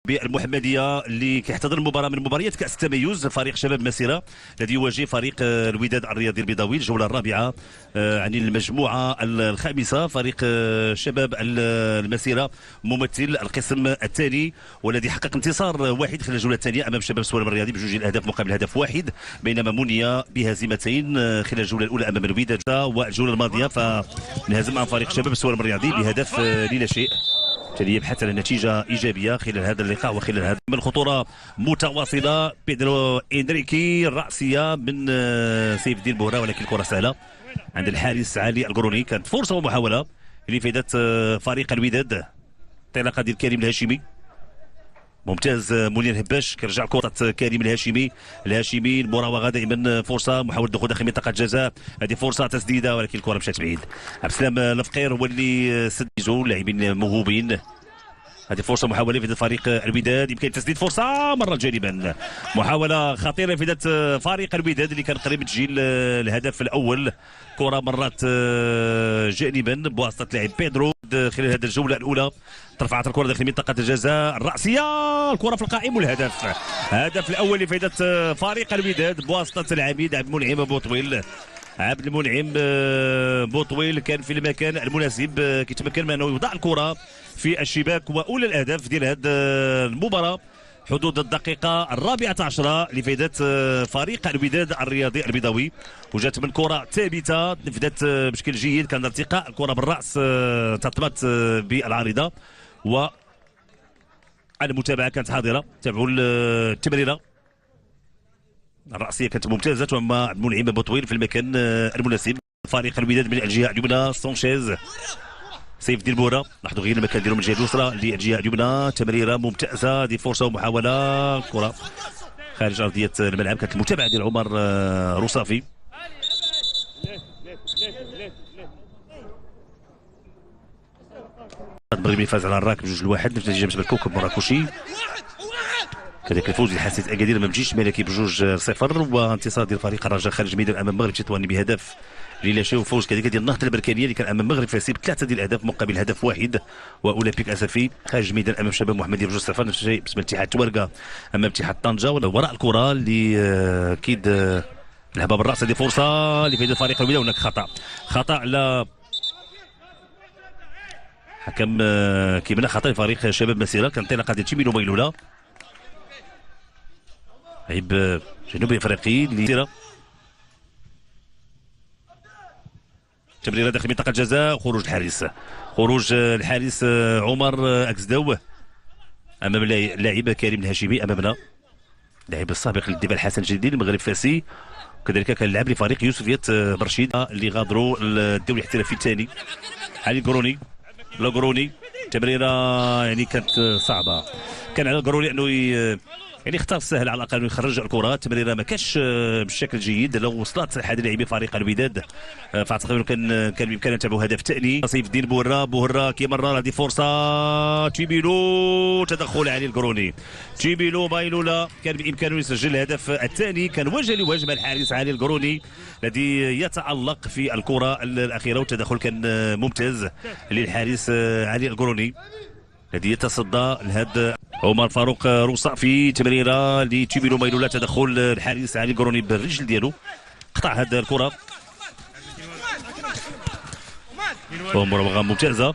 بالمحمديه اللي كيحتضن المباراه من مباريات كاس التميز. فريق شباب مسيره الذي يواجه فريق الوداد الرياضي البيضاوي الجوله الرابعه عن المجموعه الخامسه. فريق شباب المسيره ممثل القسم الثاني والذي حقق انتصار واحد خلال الجوله الثانيه امام شباب سوالم الرياضي بجوج الاهداف مقابل هدف واحد، بينما مني بهزيمتين خلال الجوله الاولى امام الوداد والجوله الماضيه فانهزم عن فريق شباب سوالم الرياضي بهدف لا شيء. بالتالي يبحث عن نتيجه ايجابيه خلال هذا اللقاء وخلال هذا من خطوره متواصله. بيدرو انريكي الراسيه من سيف الدين بورا، ولكن الكره سهله عند الحارس علي القروني. كانت فرصه ومحاوله لفائده فريق الوداد. انطلاقه ديال كريم الهاشمي ممتاز. منير هباش كيرجع كره كريم الهاشمي المراوغه دائما فرصه، محاوله دخول داخل منطقه الجزاء، هذه فرصه تسديده ولكن الكره مشات بعيد. عبد السلام الفقير هو اللي سددوا لاعبين موهوبين. هذه فرصه محاوله في فريق الوداد، يمكن تسديد فرصه مره جانبا، محاوله خطيره في فريق الوداد اللي كان قريب تسجيل الهدف الاول. كره مرات جانبا بواسطه لاعب بيدرو خلال هذه الجوله الاولى. ترفعت الكره داخل منطقه الجزاء الراسيه، الكره في القائم والهدف. هدف الاول لفائده فريق الوداد بواسطه العميد عبد المنعم بوطويل. عبد المنعم بوطويل كان في المكان المناسب، كيتمكن من انه يوضع الكره في الشباك واولى الاهداف ديال هذه المباراه حدود الدقيقه الرابعه عشره لفائده فريق الوداد الرياضي البيضاوي. وجات من كره ثابته نفذت بشكل جيد، كان ارتقاء الكره بالراس تطمت بالعارضه والمتابعه كانت حاضره. تابعوا التمريره الرأسية كانت ممتازة، ثم عبد المنعم بوطويل في المكان المناسب. فريق الوداد من الجهة اليمنى سانشيز، سيف الدين بورا، لاحظوا غير المكان ديالو من الجهة اليسرى للجهة اليمنى. تمريرة ممتازة، هذه فرصة ومحاولة، كرة خارج أرضية الملعب. كانت المتابعة ديال عمر روصافي. المغربي فاز على الراك بجوج لواحد نتيجة بالنسبة لكوكب مراكشي. كذلك الفوز لحاسة اكادير امام جيش الملكي بجوج صفر، وانتصار ديال فريق الرجاء خارج الميدان امام المغرب تطواني بهدف لا شيء، وفوز كذلك ديال النهضه البركانيه اللي كان امام المغرب فاسي بثلاثه ديال الاهداف مقابل هدف واحد. واولمبيك اسفي خارج الميدان امام شباب محمديه بجوج صفر. نفس الشيء بالنسبه لاتحاد توارقه امام اتحاد طنجه. وراء الكره اللي اكيد لعبها بالراس، هذه فرصه لفائده فريق الوداد. هناك خطا على حكم كيمنع، خطا لفريق شباب مسيره. كان انطلاقه ديال تيمينو ميلولا لاعب جنوبي افريقي اللي تمريره داخل منطقه الجزاء. خروج الحارس عمر اكزداو امام اللاعب كريم الهاشمي امامنا، اللاعب السابق للدفاع الحسن الجديد المغرب فاسي. وكذلك كان لعب لفريق يوسفيات برشيد اللي غادروا الدوري الاحترافي الثاني. علي القروني تمريره يعني كانت صعبه، كان على القروني انه يعني اختار السهل على الاقل انه يخرج الكره. التمريره ما كانش بالشكل الجيد، لو وصلت احد لاعبي فريق الوداد فاعتقد انه كان بامكاننا نتابعوا هدف ثاني. سيف الدين بورا كيمرر، هذه فرصه تيبيلو، تدخل علي القروني. تيبيلو مايلولا كان بامكانه يسجل الهدف الثاني، كان وجه لوجه مع الحارس علي القروني الذي يتالق في الكره الاخيره، والتدخل كان ممتاز للحارس علي القروني الذي يتصدى لهذا. عمر فاروق روصافي تمريره لتيبيلو مايلولا، تدخل الحارس علي القروني بالرجل ديالو، قطع هذه الكره. مراوغه ممتازه،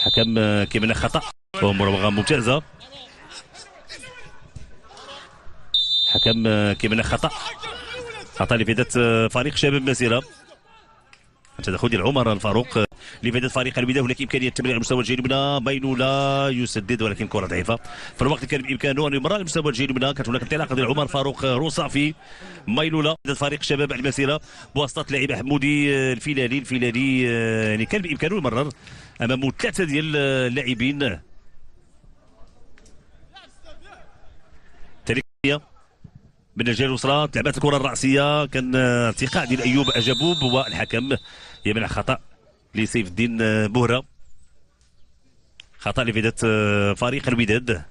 حكم كيمنع خطا. مراوغه ممتازه، حكم كيمنع خطا لفائده فريق شباب مسيره. تدخل ديال عمر الفاروق لفائده فريق الوداد. هناك امكانيه التمرير على مستوى الجهه اليمنى، ميلولا يسدد ولكن كره ضعيفه. في الوقت اللي كان بامكانه ان يمر على مستوى الجهه اليمنى، كانت هناك انطلاقه ديال عمر فاروق روصافي. ميلولا فريق شباب المسيره بواسطه لاعب حمودي الفيلالي يعني كان بامكانه يمرر امامه ثلاثه ديال اللاعبين. من الجهه اليسرى لعبات الكره الراسيه، كان ارتقاء ديال ايوب اجابوب والحكم يمنع خطا لسيف الدين بورا، خطا لفائده فريق الوداد.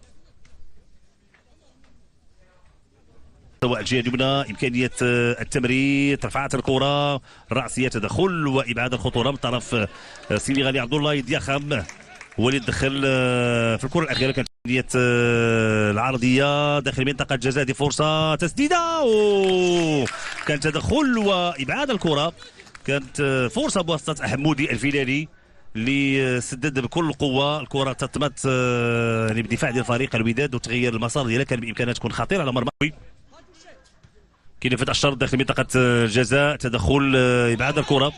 سواء الجهه اليمنى امكانيه التمرير، رفعت الكره الراسيه، تدخل وابعاد الخطوره من طرف السنغالي عبد الله دياخام. هو اللي دخل في الكره الاخيره. كانت عمليه العرضيه داخل منطقه الجزاء، دي فرصه تسديده وكان تدخل وابعاد الكره. كانت فرصه بواسطه حمودي الفيلالي اللي سدد بكل قوه. الكره تطمت يعني بدفاع ديال فريق الوداد وتغير المسار ديالها، كان بامكانها تكون خطيره على مرمى. كاين فتح الشرط داخل منطقه الجزاء، تدخل ابعاد الكره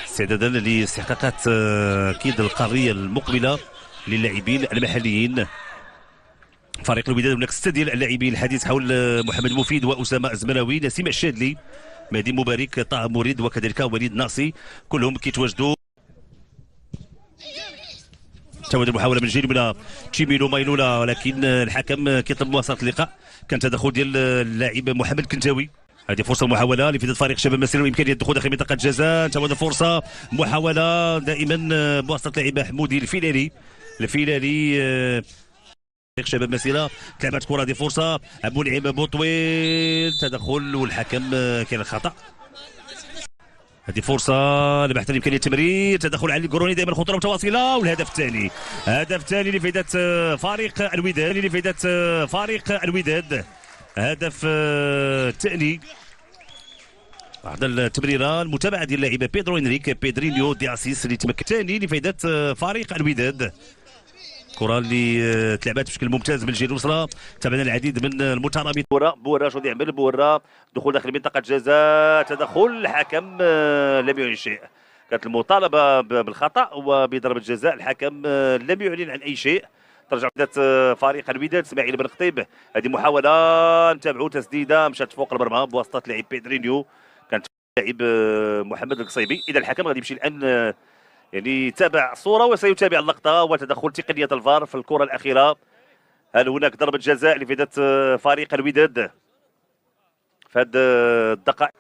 استعدادا لاستحقاقات اكيد القاريه المقبله للاعبين المحليين. فريق الوداد هناك 6 ديال اللاعبين. الحديث حول محمد مفيد واسامه الزمراوي، نسيم الشادلي، مهدي مبارك، طه مريد، وكذلك وليد ناصي، كلهم كيتواجدوا. تواجد المحاوله من جيل تشيميلو مايلولا، ولكن الحكم كيطلب مواصله اللقاء. كان تدخل ديال اللاعب محمد كنتاوي. هذه فرصه محاوله لفائده فريق شباب مسيره وامكانيه الدخول داخل منطقه الجزاء. تواجد فرصه محاوله دائما بواسطه لاعب حمودي الفيلالي فريق شباب مسيره. تلعبت كره، هذه فرصه منعم بوطويل، تدخل والحكم كان الخطا. هذه فرصة لبحث عن إمكانية التمرير، تدخل علي القروني، دائما خطورة متواصلة. والهدف الثاني، هدف ثاني لفائدة فريق الوداد، هدف ثاني بعد التمريرة المتابعة ديال اللاعب بيدرو إنريك بيدرينيو دي أسيس اللي تمكن ثاني لفائدة فريق الوداد. الكرة اللي تلعبت بشكل ممتاز من الجهه اليسرى. تابعنا العديد من المترابط. بورا شو يعمل بورا، دخول داخل منطقه الجزاء، تدخل الحكم لم يعلن شيء. كانت المطالبه بالخطا وبضربه جزاء، الحكم لم يعلن عن اي شيء. ترجع فريق الوداد اسماعيل بن خطيب. هذه محاوله نتابعوا، تسديده مشات فوق المرمى بواسطه لاعب بيدرينيو، كانت لاعب محمد القصيبي. اذا الحكم غادي يمشي الان يعني تابع الصورة وسيتابع اللقطة وتدخل تقنية الفار في الكرة الأخيرة. هل هناك ضربة جزاء لفائدة فريق الوداد في هذه الدقائق؟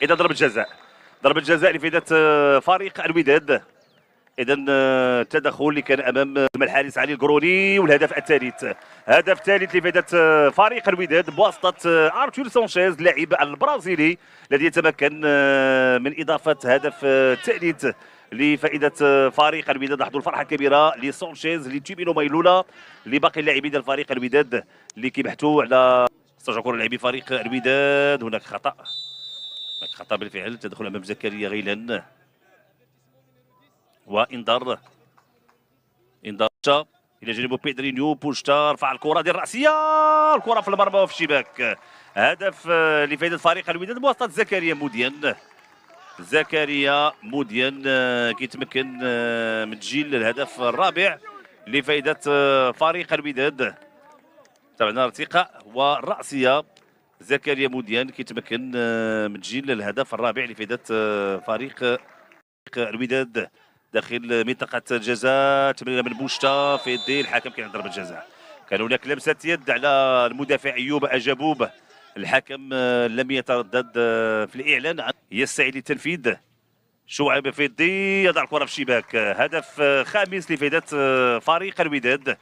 إذا ضربة جزاء لفائدة فريق الوداد. إذا التدخل اللي كان أمام الحارس علي القروني. والهدف الثالث، هدف ثالث لفائدة فريق الوداد بواسطة أرتور سانشيز اللاعب البرازيلي الذي يتمكن من إضافة هدف ثالث لفائده فريق الوداد. لاحظوا الفرحه الكبيره لسانشيز، لتيمينو مايلولا، لباقي اللاعبين ديال فريق الوداد اللي كيبحثوا على استرجاع كره لاعبي فريق الوداد. هناك خطا بالفعل، تدخل امام زكريا غيلان وانذار الى جانب بيدرينيو. بوشتا رفع الكره ديال الراسيه، الكره في المرمى وفي الشباك. هدف لفائده فريق الوداد بواسطه زكريا موديان كيتمكن من تسجيل الهدف الرابع لفائده فريق الوداد. تابعنا ارتقاء والراسيه، زكريا موديان كيتمكن من تسجيل الهدف الرابع لفائده فريق الوداد داخل منطقه الجزاء. تمريره من بوشتا في يدي الحكم، كان ضربه جزاء. كان هناك لمسه يد على المدافع ايوب اجابوب، الحكم لم يتردد في الاعلان عن يستعد للتنفيذ. شعيب فيدي يضع الكره في الشباك، هدف خامس لفائده فريق الوداد.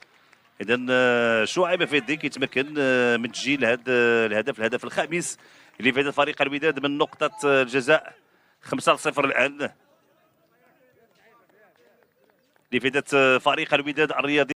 اذا شعيب فيدي كيتمكن من تسجيل هذا الهدف الخامس لفائده فريق الوداد من نقطه الجزاء. 5-0 الان لفائده فريق الوداد الرياضي.